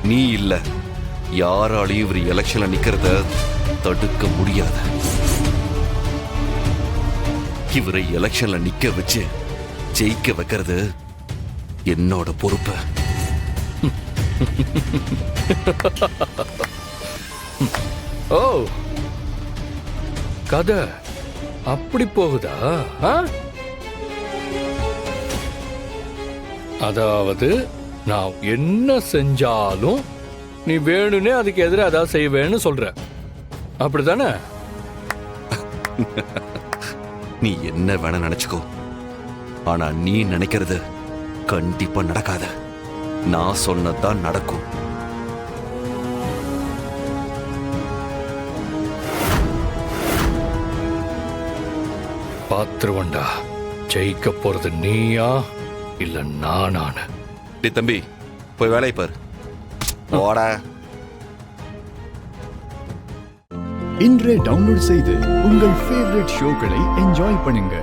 நீ இல்ல, யாராலையும் இவர் எலெக்ஷன்ல நிக்கிறத தடுக்க முடியாது. இவரை எலெக்ஷன்ல நிக்க வச்சு ஜெயிக்க வைக்கிறது என்னோட பொறுப்பு. ஓ, கதை அப்படி போகுதா? அதாவது நான் என்ன செஞ்சாலும் நீ வேணும்னே அதுக்கு எதிராக அதாவது செய்வேன்னு சொல்ற, அப்படித்தானே? நீ என்ன வேணா நினைச்சுக்கோ, ஆனா நீ நினைக்கிறது கண்டிப்பா நடக்காது. நான் சொன்னதான் நடக்கும். பாத்துருவண்டா, ஜெயிக்க போறது நீயா இல்ல நானான. டே தம்பி, போய் வேலையை பாரு. ஓடா. இன்றே டவுன்லோட் செய்து உங்கள் ஃபேவரட் ஷோக்களை என்ஜாய் பண்ணுங்க.